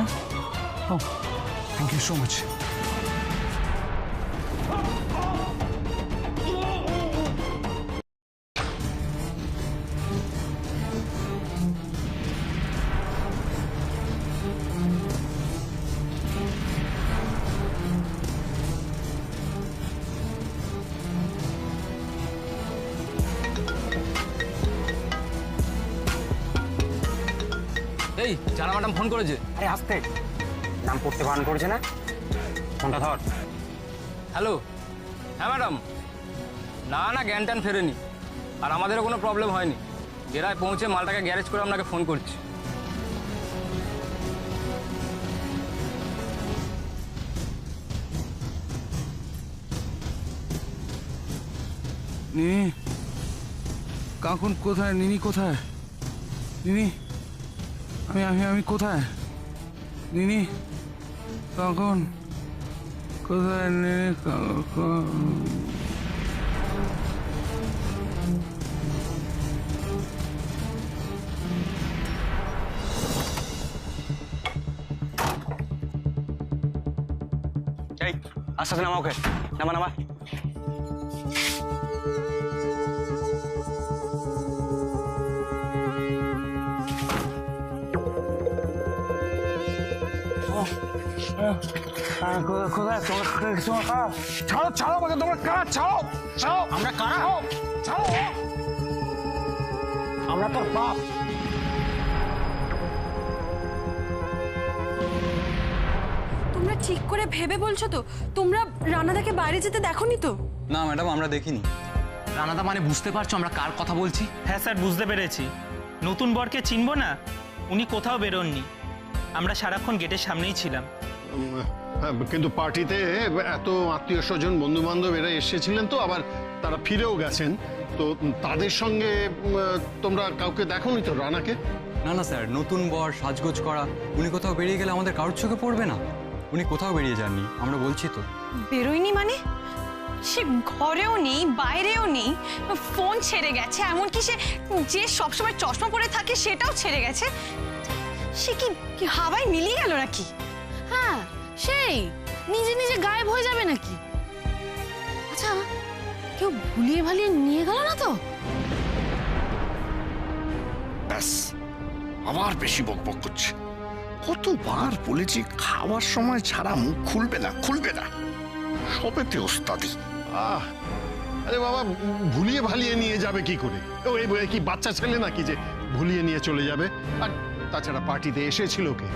Yeah? Oh, thank you so much. এই জানা madam phone করেছে। আরে আসতে, নাম পড়তে বারণ করেছে না, ফোনটা ধর। হ্যালো, হ্যাঁ ম্যাডাম। না না, জ্ঞান ট্যান ফেরেনি, আর আমাদেরও কোনো প্রবলেম হয়নি। এরাই পৌঁছে মালটাকে গ্যারেজ করে আপনাকে ফোন করছি। নিনি, কাকুন কোথায়? নিনি কোথায়? নিনি, আমি কোথায়? নিনি, কাকুন কোথায়? নিনি, এই আস্তে আস্তে নামা ওকে, নামা নামা। কোথায় ছাড়ো ছাড়ো আমাকে, তোমরা কারা? ছাড়ো ছাড়ো। আমরা কারা? ছাড়ো, আমরা তোর বাপ। তোমরা ঠিক করে ভেবে বলছো তো? তোমরা রানাদাকে বাইরে যেতে দেখোনি তো? না ম্যাডাম, আমরা দেখিনি। রানাদা মানে বুঝতে পারছো আমরা কার কথা বলছি? হ্যাঁ স্যার, বুঝতে পেরেছি। নতুন বরকে চিনবো না? উনি কোথাও বেরোননি, আমরা সারাক্ষণ গেটের সামনেই ছিলাম। কিন্তু পার্টিতে এত আত্মীয় স্বজন বন্ধু বান্ধব এরা এসেছিলেন, তো আবার তারা ফিরেও গেছেন, তো তাদের সঙ্গে তোমরা কাউকে দেখোনি তো রানাকে? না না স্যার, নতুন বর সাজগোজ করা, উনি কোথাও বেরিয়ে গেলে আমাদের কারোর চোখে পড়বে না? উনি কোথাও বেরিয়ে যাননি, আমরা বলছি তো। বেরোয়নি মানে? সে ঘরেও নেই, বাইরেও নেই, ফোন ছেড়ে গেছে, এমনকি সে যে সবসময় চশমা পরে থাকে সেটাও ছেড়ে গেছে। সে কি হাওয়ায় মিলিয়ে গেল নাকি? হ্যাঁ, সেই নিজে নিজে গায়েব হয়ে যাবে নাকি? আচ্ছা, কেউ ভুলিয়ে ভালিয়ে নিয়ে গেল না তো? ব্যাস, আবার বেশি বকবক করছে। কতবার বলেছি খাওয়ার সময় ছাড়া মুখ খুলবে না, খুলবে না। সবেতে ওস্তাদি। আরে বাবা, ভুলিয়ে ভালিয়ে নিয়ে যাবে কি করে? ওই কি বাচ্চা ছেলে নাকি যে ভুলিয়ে নিয়ে চলে যাবে? আর তাছাড়া পার্টিতে এসেছিল কে?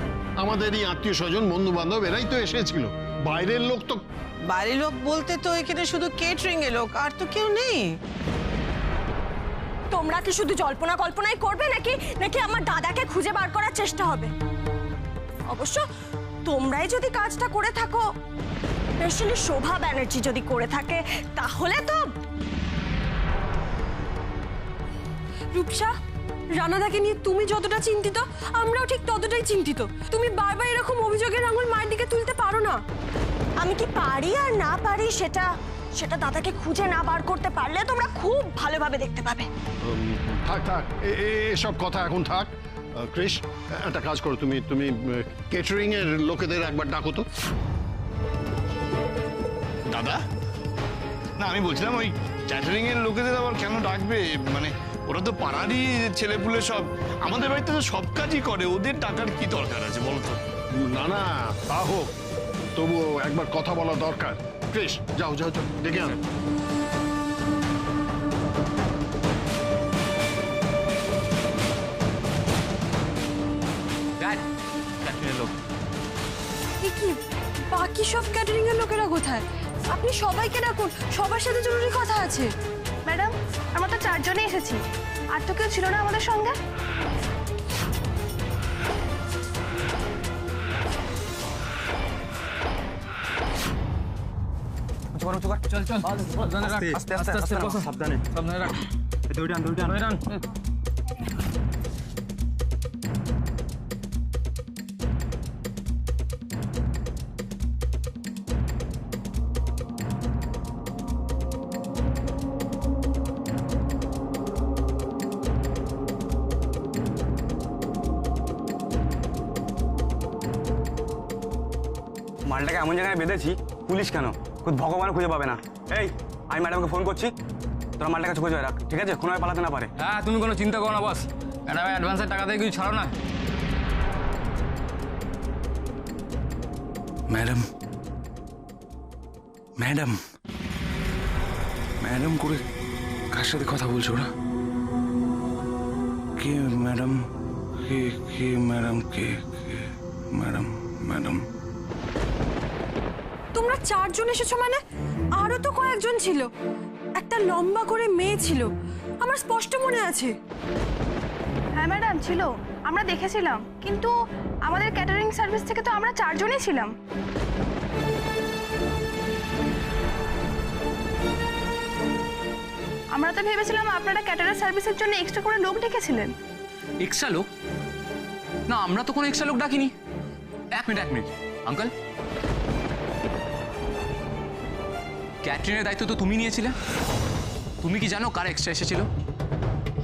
আমাদেরই আত্মীয় স্বজন বন্ধু বান্ধব, এরাই তো এসেছিল। বাইরের লোক তো? বাইরের লোক বলতে তো এখানে শুধু কেটারিং এর লোক, আর তো কেউ নেই। তোমরা কি শুধু জল্পনা কল্পনাই করবে নাকি নাকি আমার দাদাকে খুঁজে বার করার চেষ্টা হবে? অবশ্য তোমরাই যদি কাজটা করে থাকো, স্পেশালি শোভা ব্যানার্জি যদি করে থাকে, তাহলে তো। রূপসা, রানাদাকে নিয়ে তুমি যতটা চিন্তিত, আমরাও ঠিক ততটাই চিন্তিত। তুমি বারবার এরকম অভিযোগের আঙুল মায়ের দিকে তুলতে পারো না। আমি কি পারি আর না পারি সেটা দাদাকে খুঁজে না বার করতে পারলে তোমরা খুব ভালোভাবে দেখতে পাবে। থাক থাক, এসব কথা এখন থাক। ক্রিস, একটা কাজ করো, তুমি কেটারিং এর লোকেদের একবার ডাকো তো। দাদা, না আমি বলছিলাম ওই ক্যাটারিং এর লোকেদের আবার কেন ডাকবে? মানে ওরা তো পাড়ারই ছেলেপুলে সব, আমাদের বাড়িতে তো সব কাজই করে, ওদের টাকার কি দরকার আছে বলতো? না না, তা হোক, তবুও একবার কথা বলা দরকার। ক্রিস, যাও যাও যাও, ডেকে আনো। কি বাকি সব ক্যাটারিং এর লোকেরা কোথায়? আপনি সবাইকে ডাকুন, সবার সাথে জরুরি কথা আছে। ম্যাডাম, আমরা তো 4 জনে এসেছি, আর তো কেউ ছিল না আমাদের সঙ্গে। চল চল, সাবধানে রাখ, আস্তে আস্তে আস্তে, সাবধানে সাবধানে রাখ। দৌড়ান। মালটাকে এমন জায়গায় বেঁধেছি, পুলিশ কেন খুব ভগবান খুঁজে পাবে না। এই আমি ম্যাডামকে ফোন করছি, তোরা মালটার কাছে খুঁজে রাখ, ঠিক আছে? কোনো পালাতে না পারে। হ্যাঁ তুমি কোনো চিন্তা করো না বস, ম্যাডাম অ্যাডভান্সের টাকা দিয়ে কিছু ছাড়ো না। ম্যাডাম ম্যাডাম ম্যাডাম করে কার সাথে কথা বলছো ওরা? কে ম্যাডাম? কে কে ম্যাডাম? কে কে ম্যাডাম? ম্যাডাম তোমরা 4 জন এসেছো মানে? আরো তো কয়েকজন ছিল, একটা লম্বা করে মেয়ে ছিল, আমার স্পষ্ট মনে আছে। হ্যাঁ ম্যাডাম ছিল, আমরা দেখেছিলাম, কিন্তু আমাদের ক্যাটারিং সার্ভিস থেকে তো আমরা 4 জনই ছিলাম। আমরা তো ভেবেছিলাম আপনারা ক্যাটারিং সার্ভিসের জন্য এক্সট্রা করে লোক ডেকেছিলেন। এক্সট্রা লোক? না, আমরা তো কোনো এক্সট্রা লোক ডাকিনি। এক মিনিট আঙ্কেল, ক্যাটারিংয়ের দায়িত্ব তো তুমি নিয়েছিলে, তুমি কি জানো কার এক্সট্রা এসেছিল?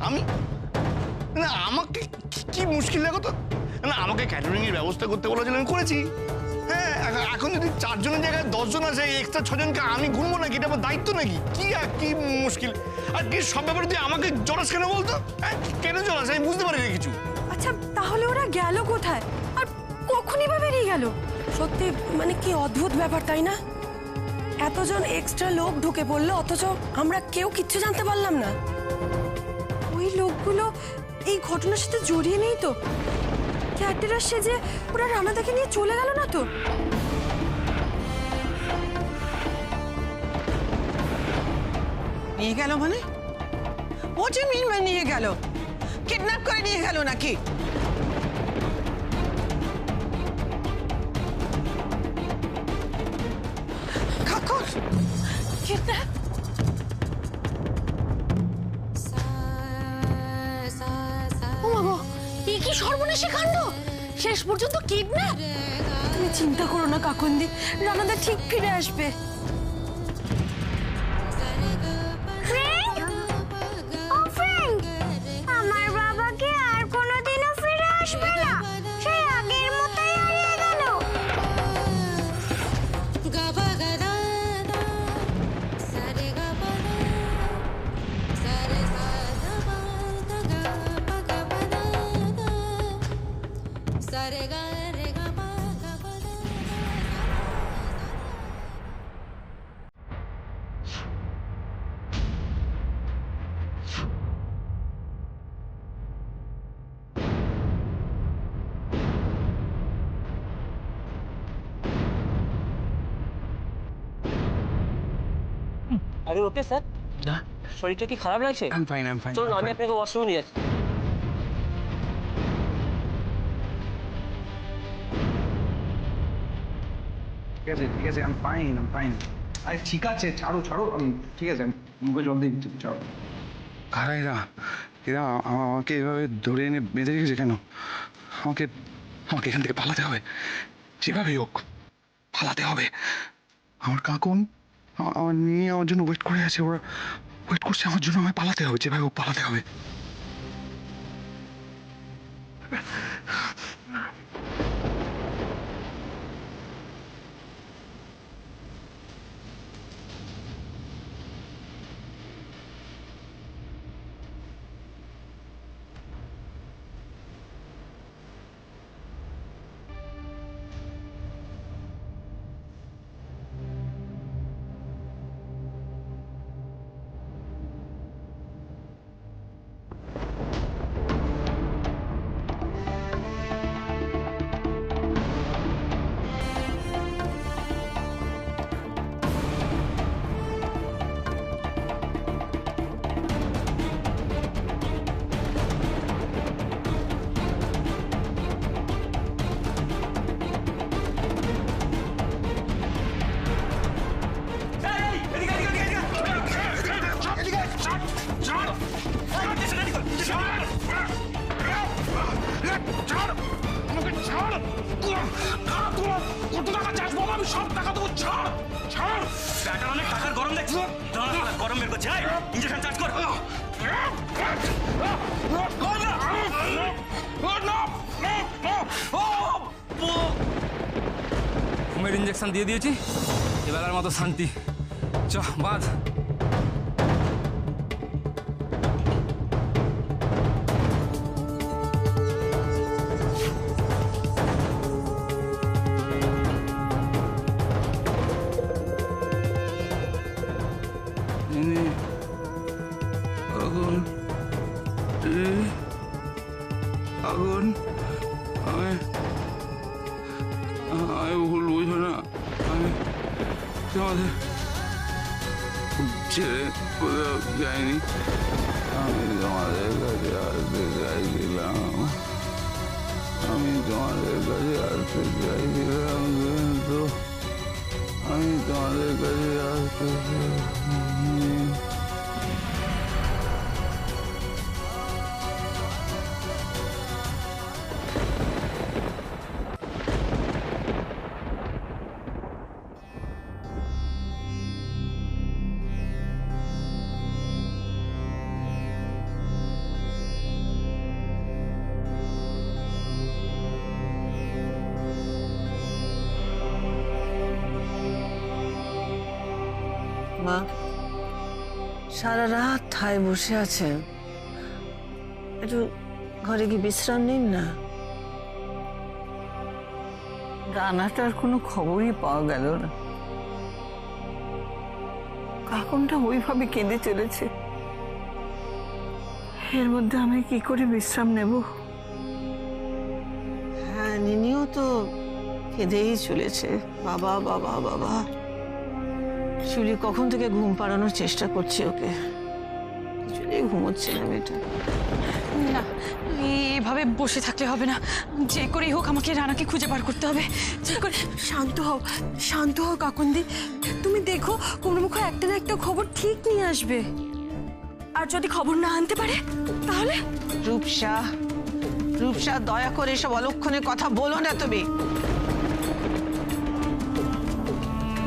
আমি না, আমাকে কি মুশকিল লাগো তো না, আমাকে ক্যাটারিং এর ব্যবস্থা করতে বলেছিল, আমি করেছি। হ্যাঁ, এখন যদি 4 জনের জায়গায় 10 জন আছে, এক্সট্রা 6 জনকে আমি গুনবো নাকি? এটা আমার দায়িত্ব নাকি? কি মুশকিল? আর কি সব ব্যাপারে তুই আমাকে জড়াস কেন বলতো? হ্যাঁ, কেন জড়াস আমি বুঝতে পারি না কিছু। আচ্ছা তাহলে ওরা গেল কোথায় আর কখনই বা বেরিয়ে গেল? সত্যি মানে কি অদ্ভুত ব্যাপার, তাই না? এতজন এক্সট্রা লোক ঢুকে পড়লো, অথচ আমরা কেউ কিচ্ছু জানতে পারলাম না। ওই লোকগুলো এই ঘটনার সাথে জড়িয়ে নেই তো? ক্যাটারার সেজে ওরা রানাদাকে নিয়ে চলে গেল না তো? নিয়ে গেল মানে? What do you mean by নিয়ে গেল? কিডন্যাপ করে নিয়ে গেল নাকি? কাকুর কিডন্যাপ? ও বাবা, এই কি সর্বনাশী কাণ্ড! শেষ পর্যন্ত কিডন্যাপ! তুমি চিন্তা করো না কাকুন্দি, রানাদা ঠিক ফিরে আসবে। আমার বাবাকে আর কোনোদিনও ফিরে আসবে না, সেই আগের মতোই হারিয়ে গেল। আরে ওকে স্যার? না, শরীরটা কি খারাপ লাগছে? I am fine. চলুন আমি আপনাকে ওয়াশরুমে নিয়ে যাচ্ছি। ঠিক আছে, আই এম ফাইন। আরে ঠিক আছে, ছাড়ো, ঠিক আছে, মুখে জল দিয়ে দিচ্ছি, ছাড়ো। কারা এরা? এরা আমাকে এভাবে ধরে এনে বেঁধে রেখেছে কেন? আমাকে এখান থেকে পালাতে হবে, যেভাবেই হোক পালাতে হবে। আমার কাকুন আমার নিয়ে আমার জন্য ওয়েট করে আছে, ওরা ওয়েট করছে আমার জন্য, আমায় পালাতে হবে, যেভাবে হোক পালাতে হবে। ঘুমের ইঞ্জেকশন দিয়ে দিয়েছি, এবেলার মতো শান্তি। চ বাদ। আগুন আগুন আমি ভুল বুঝো না, আমি তোমাদের ছেড়ে কোথাও যাইনি, আমি তোমাদের কাছে আসতে চাইছিলাম, আমি তোমাদের কাছে আসতে চাইছিলাম, কিন্তু আমি তোমাদের কাছে আসতে চাইনি। মা সারা রাত ঠায় বসে আছেন, একটু ঘরে গিয়ে বিশ্রাম নিন না। রানাটার কোনো খবরই পাওয়া গেল না, কাকনটা ওইভাবে কেঁদে চলেছে, এর মধ্যে আমি কি করে বিশ্রাম নেব? হ্যাঁ, নিনিও তো কেঁদেই চলেছে, বাবা বাবা বাবা। শিউলি কখন থেকে ঘুম পাড়ানোর চেষ্টা করছে ওকে, কিছুতেই ঘুমোচ্ছে না মেয়েটা। না, এভাবে বসে থাকলে হবে না, যে করেই হোক আমাকে রানাকে খুঁজে বার করতে হবে। যে করে শান্ত হও কাকুন্দি, তুমি দেখো কোনো মুখ একটা না একটা খবর ঠিক নিয়ে আসবে, আর যদি খবর না আনতে পারে তাহলে? রূপসা দয়া করে এসব অলক্ষণের কথা বলো না তুমি।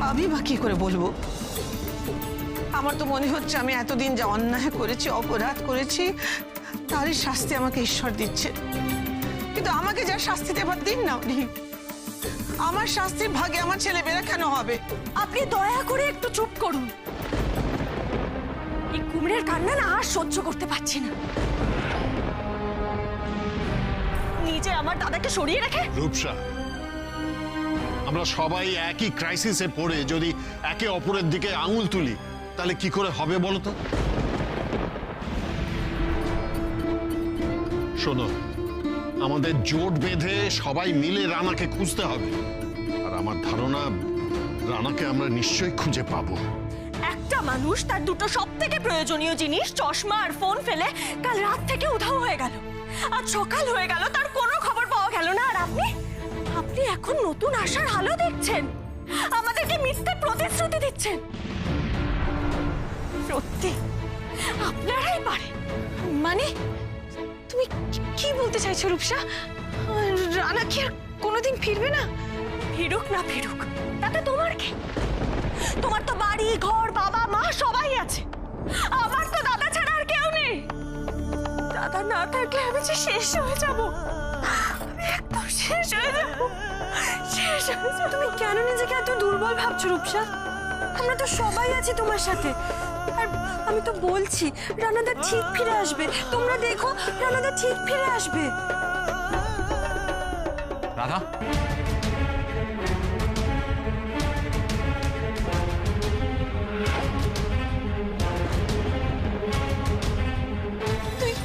আমি বা কি করে বলবো? আমার তো মনে হচ্ছে আমি এতদিন যা অন্যায় করেছি, অপরাধ করেছি, তারই শাস্তি আমাকে ঈশ্বর দিচ্ছে, কিন্তু আমাকে যা শাস্তি দেবার দিন না উনি। আমার শাস্তির ভাগে আমার ছেলেমেয়েরা কেন হবে? আপনি দয়া করে একটু চুপ করুন, এই কুমড়ের কান্না না আর সহ্য করতে পারছি না। নিজে আমার দাদাকে সরিয়ে রেখে। রূপসা, আমরা সবাই একই ক্রাইসিসে পড়ে যদি একে অপরের দিকে আঙুল তুলি, তাহলে কি করে হবে বলো তো? শোনো, আমাদের জোট বেঁধে সবাই মিলে রানাকে খুঁজতে হবে, আর আমার ধারণা রানাকে আমরা নিশ্চয়ই খুঁজে পাবো। একটা মানুষ তার দুটো সব থেকে প্রয়োজনীয় জিনিস চশমা আর ফোন ফেলে কাল রাত থেকে উধাও হয়ে গেল, আজ সকাল হয়ে গেল, তার কোনো খবর পাওয়া গেল না। আর আপনি এখন নতুন আশার আলো দেখছেন, আমাদেরকে মিথ্যে প্রতিশ্রুতি দিচ্ছেন। সত্যি আপনারাই পারেন। মানে তুমি কি বলতে চাইছো রূপসা? রানা কি আর কোনোদিন ফিরবে না? ফিরুক না ফিরুক তাতে তোমার কি? তোমার তো বাড়ি ঘর, বাবা মা সবাই আছে, আমার তো দাদা ছাড়া আর কেউ নেই। দাদা না থাকলে আমি যে শেষ হয়ে যাব, আমি একদম শেষ হয়ে যাব। তুমি কেন নিজেকে এত দুর্বল ভাবছো রূপসা? আমরা তো সবাই আছি তোমার সাথে, আর আমি তো বলছি রানাদা ঠিক ফিরে আসবে, তোমরা দেখো রানাদা ঠিক ফিরে আসবে। রাধা,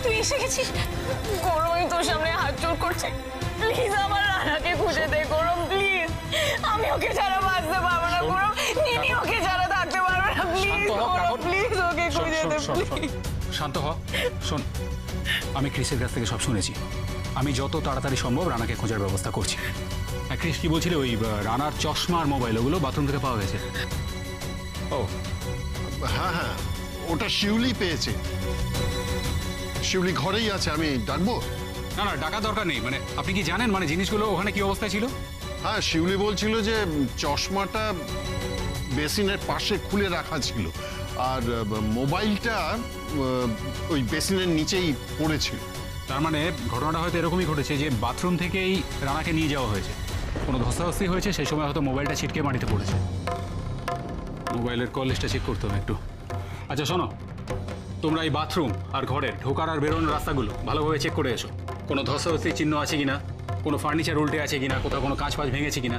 তুই এসে গেছিস? গরমই তোর সামনে হাত জোর করছে, প্লিজ আমার রানাকে খুঁজে দে গরম, প্লিজ। আমি ওকে ছাড়া বাঁচতে পারবো না গরম, নিনি ওকে ছাড়া থাকতে পারবে না, প্লিজ প্লিজ ওকে খুঁজে দে প্লিজ। শান্ত হ, শোন, আমি ক্রিসের কাছ থেকে সব শুনেছি, আমি যত তাড়াতাড়ি সম্ভব রানাকে খোঁজার ব্যবস্থা করছি। ক্রিস কি বলছিলে ওই রানার চশমা আর মোবাইল ওগুলো বাথরুম থেকে পাওয়া গেছে? ও হ্যাঁ হ্যাঁ, ওটা শিউলি পেয়েছে, শিউলি ঘরেই আছে, আমি ডাকবো? না না, ডাকা দরকার নেই, মানে আপনি কি জানেন মানে জিনিসগুলো ওখানে কি অবস্থায় ছিল? হ্যাঁ, শিউলি বলছিল যে চশমাটা বেসিনের পাশে খুলে রাখা ছিল, আর মোবাইলটা ওই বেসিনের নিচেই পড়েছিল। তার মানে ঘটনাটা হয়তো এরকমই ঘটেছে যে বাথরুম থেকেই রানাকে নিয়ে যাওয়া হয়েছে। কোনো ধস্তাধস্তি হয়েছে, সেই সময় হয়তো মোবাইলটা ছিটকে মাটিতে পড়েছে। মোবাইলের কল লিস্টটা চেক করতে হবে একটু। আচ্ছা শোনো, তোমরা এই বাথরুম আর ঘরের ঢোকার আর বেরোনোর রাস্তাগুলো ভালোভাবে চেক করে এসো। কোনো ধস্তাধস্তির চিহ্ন আছে কিনা, কোনো ফার্নিচার উল্টে আছে কিনা, কোথাও কোনো কাঁচ ফাঁচ ভেঙেছে কিনা।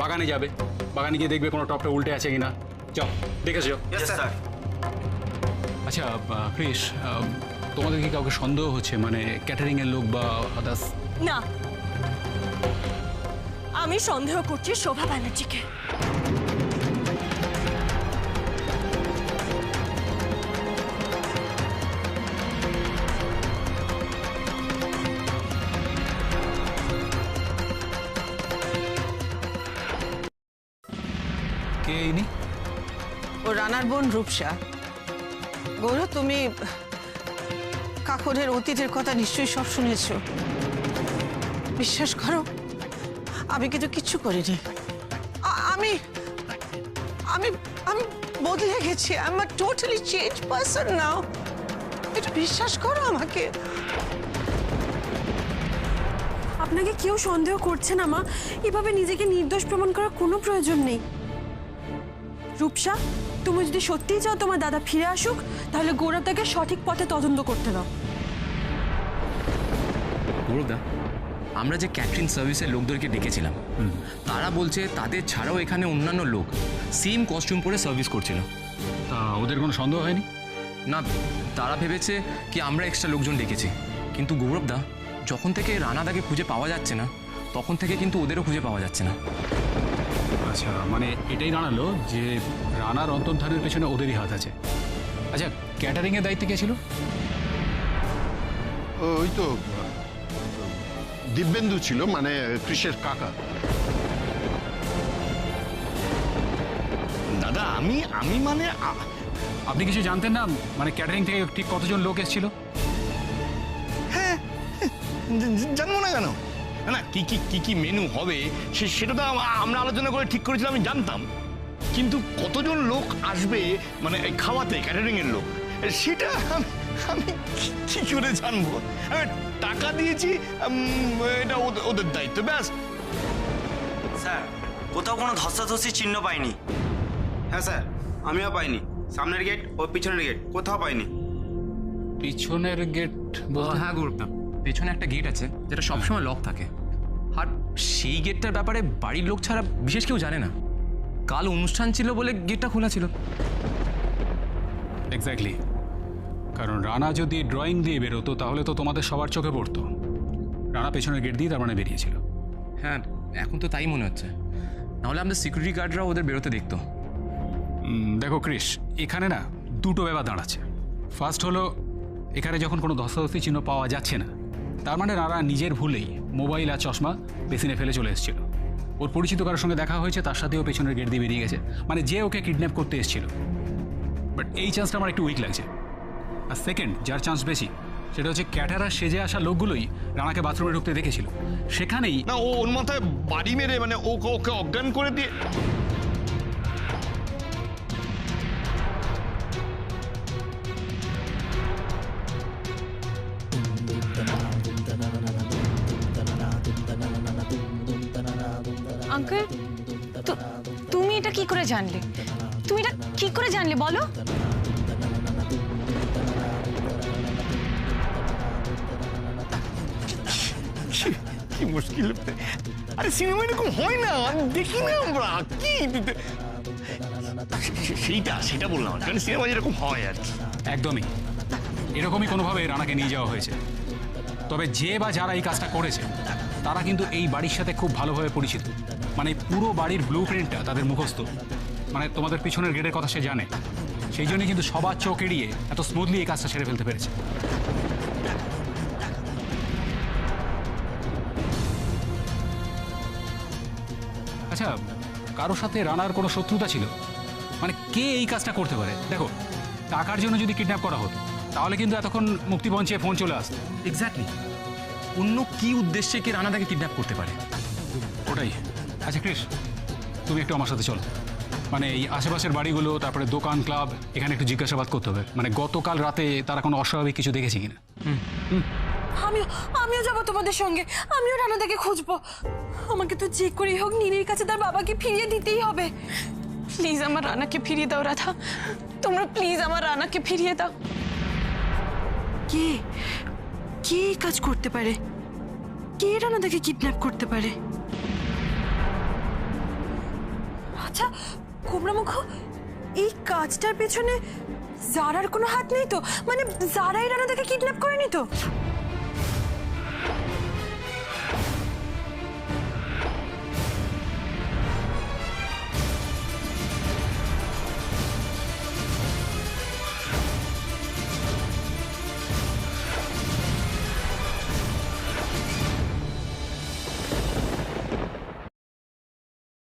বাগানে যাবে, বাগানে গিয়ে দেখবে কোনো টপটা উল্টে আছে কিনা। চল দেখেছো? আচ্ছা ক্রিস, তোমাদের কি কাউকে সন্দেহ হচ্ছে, মানে ক্যাটারিংয়ের লোক বা আদার্স? না, আমি সন্দেহ করছি শোভা ব্যানার্জিকে। কে ইনি? ও রানার বোন রূপসা। গৌরব, তুমি কাকরের অতীতের কথা নিশ্চয়ই সব শুনেছ। বিশ্বাস করো, আমি কিন্তু কিচ্ছু করিনি। আমি আমি আমি বদলে গেছি। I am a totally change person now. একটু বিশ্বাস করো আমাকে। আপনাকে কেউ সন্দেহ করছে না মা। এভাবে নিজেকে নির্দোষ প্রমাণ করার কোনো প্রয়োজন নেই। রূপসা, তুমি যদি সত্যিই চাও তোমার দাদা ফিরে আসুক, তাহলে গৌরবদাকে সঠিক পথে তদন্ত করতে দাও। গৌরবদা, আমরা যে ক্যাটারিং সার্ভিসের লোকদেরকে ডেকেছিলাম, তারা বলছে তাদের ছাড়াও এখানে অন্যান্য লোক সেম কস্টিউম পরে সার্ভিস করছিল। তা ওদের কোনো সন্দেহ হয়নি? না, তারা ভেবেছে কি আমরা এক্সট্রা লোকজন ডেকেছি। কিন্তু গৌরবদা, যখন থেকে রানাদাকে খুঁজে পাওয়া যাচ্ছে না, তখন থেকে কিন্তু ওদেরও খুঁজে পাওয়া যাচ্ছে না। আচ্ছা, মানে এটাই দাঁড়ালো যে রানার অন্তর্ধানের পেছনে ওদেরই হাত আছে। আচ্ছা, ক্যাটারিংয়ের দায়িত্বে কে ছিল? ওই তো দিব্যেন্দু ছিল, মানে কৃষের কাকা। দাদা আমি আমি মানে আপনি কিছু জানতেন না? মানে ক্যাটারিং থেকে ঠিক কতজন লোক এসেছিল? হ্যাঁ, জানবো না কেন? না, কি কি কি কি মেনু হবে সেটা তো আমরা আলোচনা করে ঠিক করেছিলাম, আমি জানতাম। কিন্তু কতজন লোক আসবে মানে খাওয়াতে, ক্যাটারিং এর লোক, সেটা আমি কি করে জানবো? আমি টাকা দিয়েছি, এটা ওদের দায়িত্ব, ব্যাস। স্যার, কোথাও কোনো ধস্তাধস্তির চিহ্ন পাইনি। হ্যাঁ স্যার, আমিও পাইনি। সামনের গেট ও পিছনের গেট কোথাও পাইনি। পিছনের গেট? হ্যাঁ গৌরবদা, পেছনে একটা গেট আছে যেটা সবসময় লক থাকে, আর সেই গেটটার ব্যাপারে বাড়ির লোক ছাড়া বিশেষ কেউ জানে না। কাল অনুষ্ঠান ছিল বলে গেটটা খোলা ছিল। এক্স্যাক্টলি, কারণ রানা যদি ড্রয়িং দিয়ে বেরোতো তাহলে তো তোমাদের সবার চোখে পড়তো। রানা পেছনের গেট দিয়ে তার মানে বেরিয়েছিল। হ্যাঁ, এখন তো তাই মনে হচ্ছে। নাহলে আমাদের সিকিউরিটি গার্ডরা ওদের বেরোতে দেখতো। দেখো ক্রিস, এখানে না দুটো ব্যাপার দাঁড়াচ্ছে। ফার্স্ট হলো, এখানে যখন কোনো ধস্তাধস্তি চিহ্ন পাওয়া যাচ্ছে না, তার মানে রানা নিজের ভুলেই মোবাইল আর চশমা বেসিনে ফেলে চলে এসেছিল। ওর পরিচিত কারোর সঙ্গে দেখা হয়েছে, তার সাথেও পেছনের গেট দিয়ে বেরিয়ে গেছে, মানে যে ওকে কিডন্যাপ করতে এসেছিল। বাট এই চান্সটা আমার একটু উইক লাগছে। আর সেকেন্ড, যার চান্স বেশি, সেটা হচ্ছে ক্যাটারার সেজে আসা লোকগুলোই রানাকে বাথরুমে ঢুকতে দেখেছিল। সেখানেই না, ওর মাথায় বাড়ি মেরে মানে ওকে অজ্ঞান করে দিয়ে। আঙ্কেল, তুমি এটা কি করে জানলে? তুমি এটা কি করে জানলে বলো? কি মুশকিল। আরে সিনেমা এরকম হয় না, দেখি না আমরা কি সেটা বললাম, কারণ সিনেমা যেরকম হয় আর কি। একদমই এরকমই কোনোভাবে রানাকে নিয়ে যাওয়া হয়েছে। তবে যে বা যারা এই কাজটা করেছে তারা কিন্তু এই বাড়ির সাথে খুব ভালোভাবে পরিচিত। মানে পুরো বাড়ির ব্লু প্রিন্টটা তাদের মুখস্থ। মানে তোমাদের পিছনের গেটের কথা সে জানে, সেই জন্যই কিন্তু সবার চোখ এড়িয়ে এত স্মুথলি এই কাজটা সেরে ফেলতে পেরেছে। আচ্ছা, কারোর সাথে রানার কোনো শত্রুতা ছিল? মানে কে এই কাজটা করতে পারে? দেখো, টাকার জন্য যদি কিডন্যাপ করা হতো তাহলে কিন্তু এতক্ষণ মুক্তিমঞ্চে ফোন চলে আসতো। এক্স্যাক্টলি, অন্য কি উদ্দেশ্যে কি রানাদাকে কিডন্যাপ করতে পারে? ওটাই। আচ্ছা ক্রিস, তুমি একটু আমার সাথে চলো। মানে এই আশেপাশের বাড়িগুলো, তারপরে দোকান, ক্লাব, এখানে একটু জিজ্ঞাসাবাদ করতে হবে। মানে গতকাল রাতে তারা কোনো অস্বাভাবিক কিছু দেখেছে কিনা। আমিও যাবো তোমাদের সঙ্গে, আমিও রানাদাকে খুঁজবো। আমাকে তো যে করেই হোক নীলের কাছে তার বাবাকে ফিরিয়ে দিতেই হবে। প্লিজ আমার রানাকে ফিরিয়ে দাও রাধা, তোমরা প্লিজ আমার রানাকে ফিরিয়ে দাও। কে কে এই কাজ করতে পারে? কে রানাদাকে কিডন্যাপ করতে পারে? আচ্ছা কোবরামুখ, এই কাজটার পেছনে জারার কোনো হাত নেই তো? মানে জারাই রানাদাকে কিডন্যাপ করেনি তো?